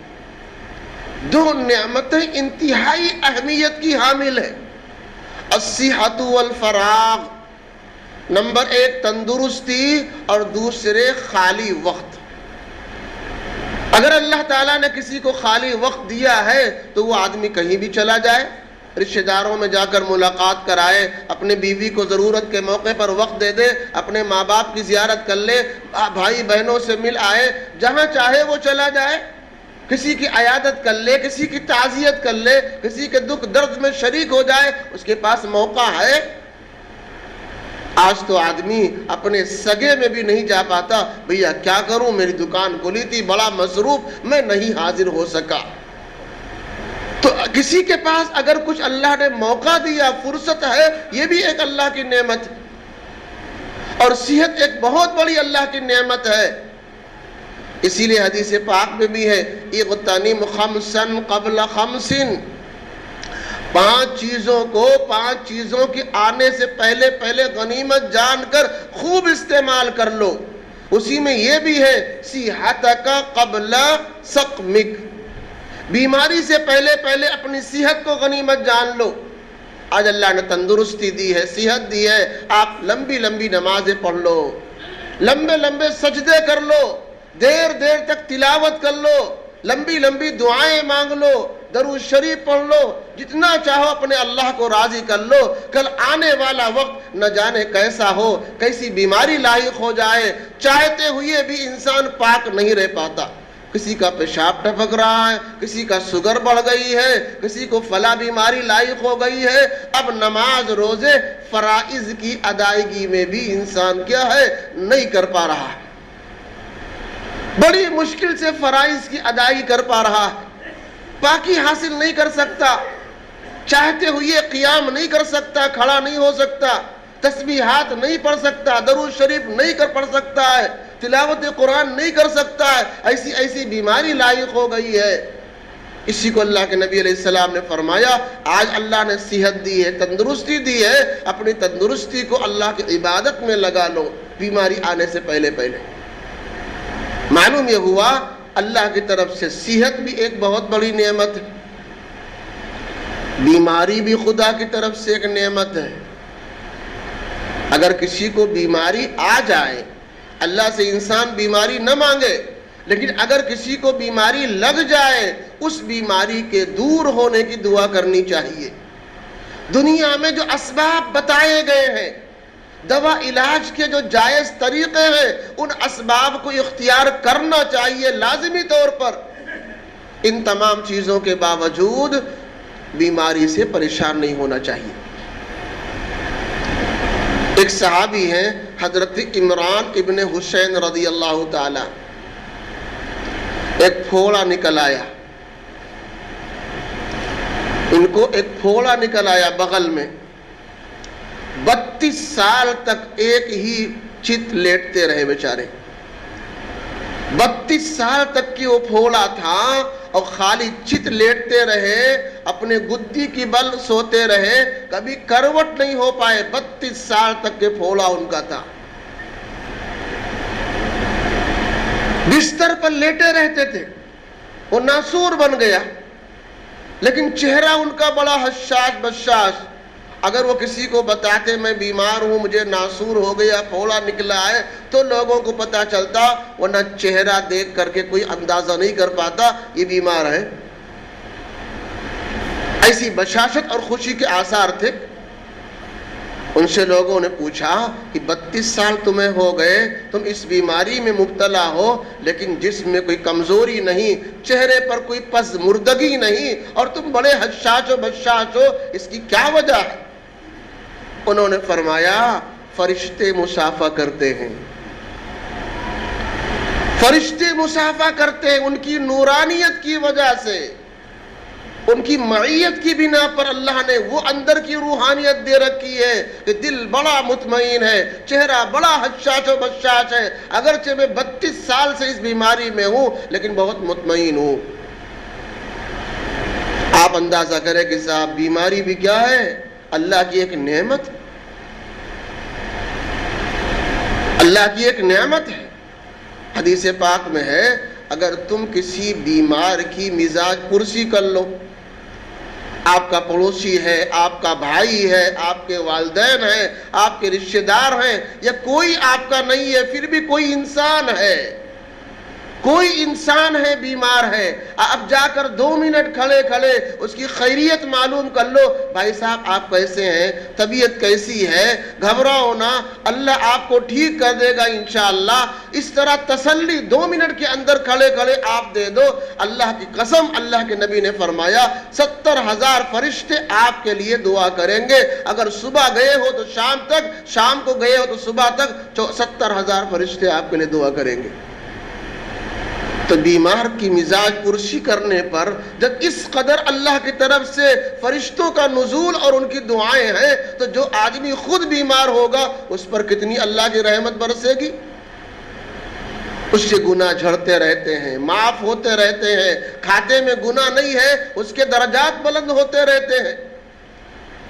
Speaker 1: دو نعمتیں انتہائی اہمیت کی حامل ہے، الصحت والفراغ۔ نمبر ایک تندرستی اور دوسرے خالی وقت۔ اگر اللہ تعالیٰ نے کسی کو خالی وقت دیا ہے تو وہ آدمی کہیں بھی چلا جائے، رشتہ داروں میں جا کر ملاقات کرائے، اپنے بیوی کو ضرورت کے موقع پر وقت دے دے، اپنے ماں باپ کی زیارت کر لے، بھائی بہنوں سے مل آئے، جہاں چاہے وہ چلا جائے، کسی کی عیادت کر لے، کسی کی تعزیت کر لے، کسی کے دکھ درد میں شریک ہو جائے، اس کے پاس موقع ہے۔ آج تو آدمی اپنے سگے میں بھی نہیں جا پاتا، بھیا کیا کروں، میری دکان کھلی تھی، بڑا مصروف، میں نہیں حاضر ہو سکا۔ تو کسی کے پاس اگر کچھ اللہ نے موقع دیا، فرصت ہے، یہ بھی ایک اللہ کی نعمت ہے، اور صحت ایک بہت بڑی اللہ کی نعمت ہے۔ اسی لیے حدیث پاک میں بھی ہے اغتنم خمسا قبل خمس، پانچ چیزوں کی آنے سے پہلے غنیمت جان کر خوب استعمال کر لو۔ اسی میں یہ بھی ہے صحتک قبل سقمک، بیماری سے پہلے اپنی صحت کو غنیمت جان لو۔ آج اللہ نے تندرستی دی ہے، صحت دی ہے، آپ لمبی لمبی نمازیں پڑھ لو، لمبے لمبے سجدے کر لو، دیر تک تلاوت کر لو، لمبی لمبی دعائیں مانگ لو، درود شریف پڑھ لو، جتنا چاہو اپنے اللہ کو راضی کر لو۔ کل آنے والا وقت نہ جانے کیسا ہو، کیسی بیماری لاحق ہو جائے، چاہتے ہوئے بھی انسان پاک نہیں رہ پاتا۔ کسی کا پیشاب ٹپک رہا ہے، کسی کا شوگر بڑھ گئی ہے، کسی کو فلاں بیماری لاحق ہو گئی ہے۔ اب نماز روزے فرائض کی ادائیگی میں بھی انسان کیا ہے نہیں کر پا رہا ہے، بڑی مشکل سے فرائض کی ادائیگی کر پا رہا ہے، پاکی حاصل نہیں کر سکتا، چاہتے ہوئے قیام نہیں کر سکتا، کھڑا نہیں ہو سکتا، تسبیحات نہیں پڑھ سکتا، درود شریف نہیں پڑھ سکتا ہے، تلاوت قرآن نہیں کر سکتا ہے، ایسی بیماری لاحق ہو گئی ہے۔ اسی کو اللہ کے نبی علیہ السلام نے فرمایا آج اللہ نے صحت دی ہے، تندرستی دی ہے، اپنی تندرستی کو اللہ کی عبادت میں لگا لو بیماری آنے سے پہلے۔ معلوم یہ ہوا اللہ کی طرف سے صحت بھی ایک بہت بڑی نعمت ہے، بیماری بھی خدا کی طرف سے ایک نعمت ہے۔ اگر کسی کو بیماری آ جائے، اللہ سے انسان بیماری نہ مانگے، لیکن اگر کسی کو بیماری لگ جائے، اس بیماری کے دور ہونے کی دعا کرنی چاہیے۔ دنیا میں جو اسباب بتائے گئے ہیں، دوا علاج کے جو جائز طریقے ہیں، ان اسباب کو اختیار کرنا چاہیے لازمی طور پر۔ ان تمام چیزوں کے باوجود بیماری سے پریشان نہیں ہونا چاہیے۔ ایک صحابی ہیں حضرت عمران ابن حسین رضی اللہ تعالی، ایک پھوڑا نکل آیا، ان کو ایک پھوڑا نکل آیا بغل میں، 32 سال تک ایک ہی چت لیٹتے رہے بیچارے، 32 سال تک کی وہ پھوڑا تھا اور خالی چت لیٹتے رہے، اپنے گدی کی بل سوتے رہے، کبھی کروٹ نہیں ہو پائے، 32 سال تک کے پھوڑا ان کا تھا، بستر پر لیٹے رہتے تھے، وہ ناسور بن گیا، لیکن چہرہ ان کا بڑا حشاش بشاش۔ اگر وہ کسی کو بتاتے میں بیمار ہوں، مجھے ناسور ہو گیا، پھوڑا نکلا ہے، تو لوگوں کو پتا چلتا، ورنہ چہرہ دیکھ کر کے کوئی اندازہ نہیں کر پاتا یہ بیمار ہے۔ ایسی بشاشت اور خوشی کے آثار تھے۔ ان سے لوگوں نے پوچھا کہ 32 سال تمہیں ہو گئے، تم اس بیماری میں مبتلا ہو، لیکن جسم میں کوئی کمزوری نہیں، چہرے پر کوئی پس مردگی نہیں، اور تم بڑے حشاش و بشاش ہو، اس کی کیا وجہ ہے؟ انہوں نے فرمایا فرشتے مصافحہ کرتے ہیں، فرشتے مصافحہ کرتے ہیں، ان کی نورانیت کی وجہ سے، ان کی معیت کی بنا پر اللہ نے وہ اندر کی روحانیت دے رکھی ہے کہ دل بڑا مطمئن ہے، چہرہ بڑا حشاش و بشاش ہے، اگرچہ میں 32 سال سے اس بیماری میں ہوں لیکن بہت مطمئن ہوں۔ آپ اندازہ کریں کہ صاحب بیماری بھی کیا ہے؟ اللہ کی ایک نعمت، اللہ کی ایک نعمت ہے۔ حدیث پاک میں ہے اگر تم کسی بیمار کی مزاج پرسی کر لو، آپ کا پڑوسی ہے، آپ کا بھائی ہے، آپ کے والدین ہیں، آپ کے رشتہ دار ہیں، یا کوئی آپ کا نہیں ہے، پھر بھی کوئی انسان ہے، کوئی انسان ہے بیمار ہے، اب جا کر 2 منٹ کھڑے کھڑے اس کی خیریت معلوم کر لو، بھائی صاحب آپ کیسے ہیں، طبیعت کیسی ہے، گھبراؤ نہ، اللہ آپ کو ٹھیک کر دے گا انشاءاللہ، اس طرح تسلی 2 منٹ کے اندر کھڑے کھڑے آپ دے دو۔ اللہ کی قسم، اللہ کے نبی نے فرمایا 70,000 فرشتے آپ کے لیے دعا کریں گے، اگر صبح گئے ہو تو شام تک، شام کو گئے ہو تو صبح تک، 70,000 فرشتے آپ کے لیے دعا کریں گے۔ تو بیمار کی مزاج پرسی کرنے پر جب اس قدر اللہ کی طرف سے فرشتوں کا نزول اور ان کی دعائیں ہیں، تو جو آدمی خود بیمار ہوگا اس پر کتنی اللہ کی رحمت برسے گی۔ اس سے گناہ جھڑتے رہتے ہیں، معاف ہوتے رہتے ہیں، کھاتے میں گناہ نہیں ہے، اس کے درجات بلند ہوتے رہتے ہیں۔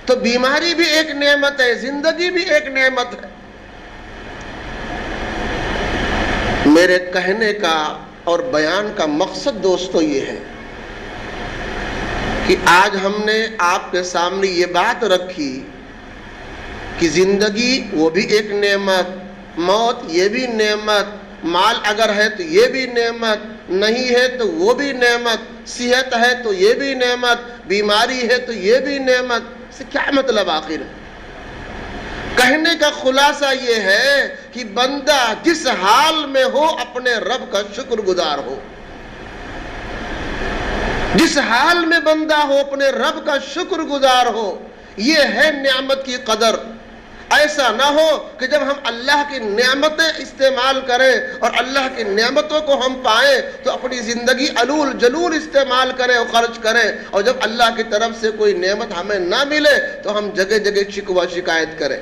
Speaker 1: تو بیماری بھی ایک نعمت ہے، زندگی بھی ایک نعمت ہے۔ میرے کہنے کا اور بیان کا مقصد دوستو یہ ہے کہ آج ہم نے آپ کے سامنے یہ بات رکھی کہ زندگی وہ بھی ایک نعمت، موت یہ بھی نعمت، مال اگر ہے تو یہ بھی نعمت، نہیں ہے تو وہ بھی نعمت، صحت ہے تو یہ بھی نعمت، بیماری ہے تو یہ بھی نعمت۔ اس سے کیا مطلب آخر ہے؟ کہنے کا خلاصہ یہ ہے کہ بندہ جس حال میں ہو اپنے رب کا شکر گزار ہو، جس حال میں بندہ ہو اپنے رب کا شکر گزار ہو، یہ ہے نعمت کی قدر۔ ایسا نہ ہو کہ جب ہم اللہ کی نعمتیں استعمال کریں اور اللہ کی نعمتوں کو ہم پائیں تو اپنی زندگی علول جلول استعمال کریں اور خرچ کریں، اور جب اللہ کی طرف سے کوئی نعمت ہمیں نہ ملے تو ہم جگہ جگہ شکوہ شکایت کریں۔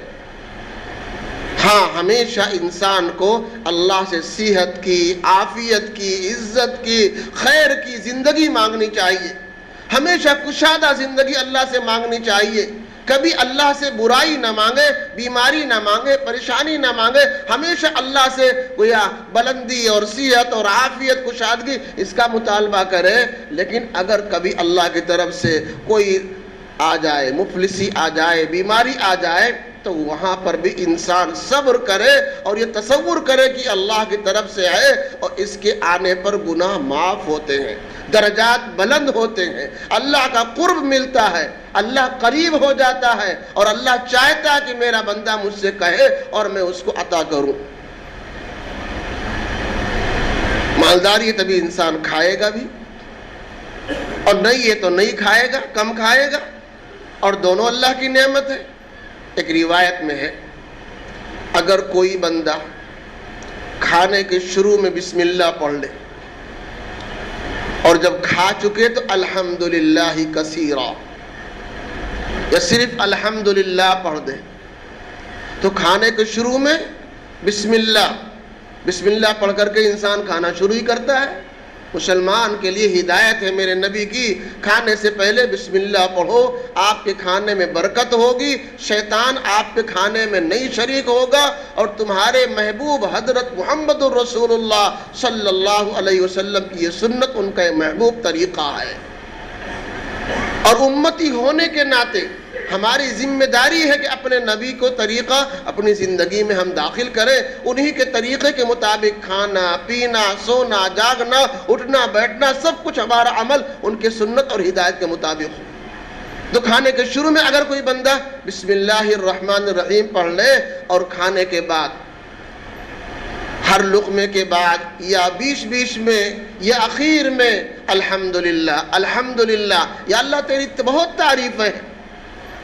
Speaker 1: ہاں، ہمیشہ انسان کو اللہ سے صحت کی، عافیت کی، عزت کی، خیر کی زندگی مانگنی چاہیے، ہمیشہ کشادہ زندگی اللہ سے مانگنی چاہیے، کبھی اللہ سے برائی نہ مانگے، بیماری نہ مانگے، پریشانی نہ مانگے، ہمیشہ اللہ سے گویا بلندی اور صحت اور عافیت، کشادگی اس کا مطالبہ کرے۔ لیکن اگر کبھی اللہ کی طرف سے کوئی آ جائے، مفلسی آ جائے، بیماری آ جائے، تو وہاں پر بھی انسان صبر کرے اور یہ تصور کرے کہ اللہ کی طرف سے ہے، اور اس کے آنے پر گناہ معاف ہوتے ہیں، درجات بلند ہوتے ہیں، اللہ کا قرب ملتا ہے، اللہ قریب ہو جاتا ہے، اور اللہ چاہتا ہے کہ میرا بندہ مجھ سے کہے اور میں اس کو عطا کروں۔ مالداری ہے تبھی انسان کھائے گا بھی، اور نہیں ہے تو نہیں کھائے گا، کم کھائے گا، اور دونوں اللہ کی نعمت ہے۔ ایک روایت میں ہے اگر کوئی بندہ کھانے کے شروع میں بسم اللہ پڑھ لے اور جب کھا چکے تو الحمدللہ کثیرا، یا صرف الحمدللہ پڑھ دے، تو کھانے کے شروع میں بسم اللہ پڑھ کر کے انسان کھانا شروع ہی کرتا ہے۔ مسلمان کے لیے ہدایت ہے میرے نبی کی، کھانے سے پہلے بسم اللہ پڑھو، آپ کے کھانے میں برکت ہوگی، شیطان آپ کے کھانے میں نہیں شریک ہوگا، اور تمہارے محبوب حضرت محمد الرسول اللہ صلی اللہ علیہ وسلم کی یہ سنت ان کا محبوب طریقہ ہے۔ اور امتی ہونے کے ناطے ہماری ذمہ داری ہے کہ اپنے نبی کو طریقہ اپنی زندگی میں ہم داخل کریں، انہی کے طریقے کے مطابق کھانا، پینا، سونا، جاگنا، اٹھنا، بیٹھنا، سب کچھ ہمارا عمل ان کے سنت اور ہدایت کے مطابق ہو۔ تو کھانے کے شروع میں اگر کوئی بندہ بسم اللہ الرحمن الرحیم پڑھ لے اور کھانے کے بعد ہر لقمے کے بعد یا بیچ بیچ میں یا اخیر میں الحمدللہ الحمدللہ، یا اللہ تیری بہت تعریف ہے،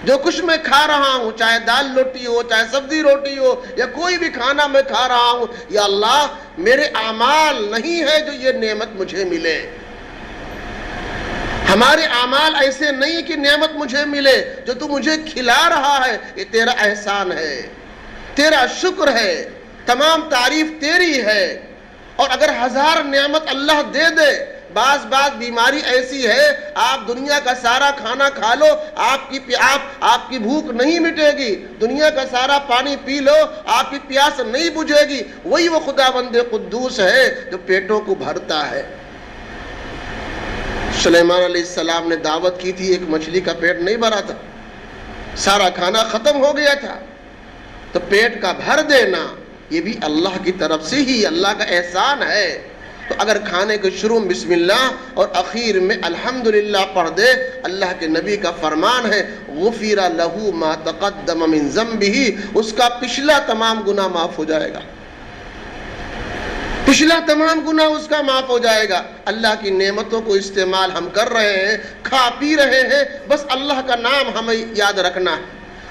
Speaker 1: جو کچھ میں کھا رہا ہوں، چاہے دال روٹی ہو، چاہے سبزی روٹی ہو، یا کوئی بھی کھانا میں کھا رہا ہوں، یا اللہ میرے اعمال نہیں ہے جو یہ نعمت مجھے ملے، ہمارے اعمال ایسے نہیں کہ نعمت مجھے ملے، جو تو مجھے کھلا رہا ہے یہ تیرا احسان ہے، تیرا شکر ہے، تمام تعریف تیری ہے۔ اور اگر 1000 نعمت اللہ دے دے، بعض بیماری ایسی ہے آپ دنیا کا سارا کھانا کھا لو، آپ کی بھوک نہیں مٹے گی، دنیا کا سارا پانی پی لو، آپ کی پیاس نہیں بجھے گی، وہی وہ خداوند قدوس ہے جو پیٹوں کو بھرتا ہے۔ سلیمان علیہ السلام نے دعوت کی تھی، ایک مچھلی کا پیٹ نہیں بھرا تھا، سارا کھانا ختم ہو گیا تھا، تو پیٹ کا بھر دینا یہ بھی اللہ کی طرف سے ہی اللہ کا احسان ہے۔ تو اگر کھانے کے شروع میں بسم اللہ اور اخیر میں الحمدللہ پڑھ دے، اللہ کے نبی کا فرمان ہے غفر لہ ما تقدم من ذنبہ، اس کا پچھلا تمام گناہ معاف ہو جائے گا، پچھلا تمام گناہ اس کا معاف ہو جائے گا۔ اللہ کی نعمتوں کو استعمال ہم کر رہے ہیں، کھا پی رہے ہیں، بس اللہ کا نام ہمیں یاد رکھنا ہے،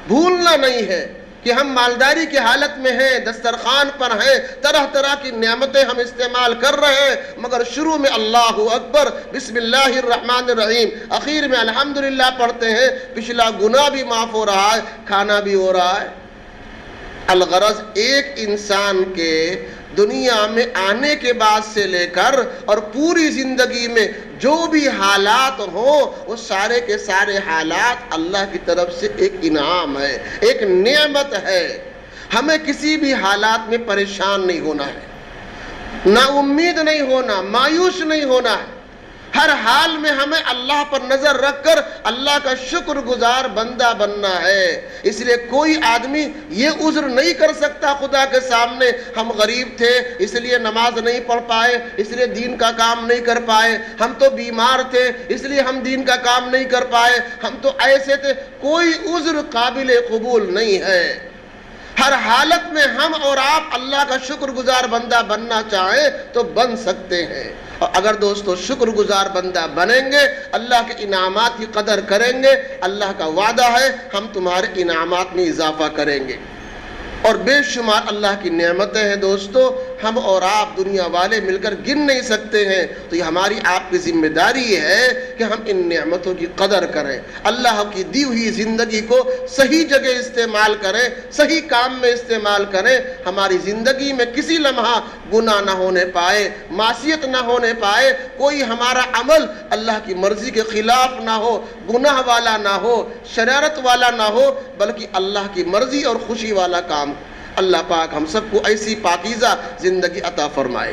Speaker 1: بھولنا نہیں ہے کہ ہم مالداری کی حالت میں ہیں، دسترخوان پر ہیں، طرح طرح کی نعمتیں ہم استعمال کر رہے ہیں، مگر شروع میں اللہ اکبر بسم اللہ الرحمن الرحیم، اخیر میں الحمدللہ پڑھتے ہیں، پچھلا گناہ بھی معاف ہو رہا ہے، کھانا بھی ہو رہا ہے۔ الغرض ایک انسان کے دنیا میں آنے کے بعد سے لے کر اور پوری زندگی میں جو بھی حالات ہوں، وہ سارے کے سارے حالات اللہ کی طرف سے ایک انعام ہے، ایک نعمت ہے۔ ہمیں کسی بھی حالات میں پریشان نہیں ہونا ہے، نا امید نہیں ہونا، مایوس نہیں ہونا ہے، ہر حال میں ہمیں اللہ پر نظر رکھ کر اللہ کا شکر گزار بندہ بننا ہے۔ اس لیے کوئی آدمی یہ عذر نہیں کر سکتا خدا کے سامنے ہم غریب تھے اس لیے نماز نہیں پڑھ پائے، اس لیے دین کا کام نہیں کر پائے، ہم تو بیمار تھے اس لیے ہم دین کا کام نہیں کر پائے، ہم تو ایسے تھے، کوئی عذر قابل قبول نہیں ہے۔ ہر حالت میں ہم اور آپ اللہ کا شکر گزار بندہ بننا چاہیں تو بن سکتے ہیں، اور اگر دوستو شکر گزار بندہ بنیں گے، اللہ کے انعامات کی قدر کریں گے، اللہ کا وعدہ ہے ہم تمہارے انعامات میں اضافہ کریں گے، اور بے شمار اللہ کی نعمتیں ہیں دوستو، ہم اور آپ دنیا والے مل کر گن نہیں سکتے ہیں۔ تو یہ ہماری آپ کی ذمہ داری ہے کہ ہم ان نعمتوں کی قدر کریں، اللہ کی دی ہوئی زندگی کو صحیح جگہ استعمال کریں، صحیح کام میں استعمال کریں، ہماری زندگی میں کسی لمحہ گناہ نہ ہونے پائے، معصیت نہ ہونے پائے، کوئی ہمارا عمل اللہ کی مرضی کے خلاف نہ ہو، گناہ والا نہ ہو، شرارت والا نہ ہو، بلکہ اللہ کی مرضی اور خوشی والا کام۔ اللہ پاک ہم سب کو ایسی پاکیزہ زندگی عطا فرمائے۔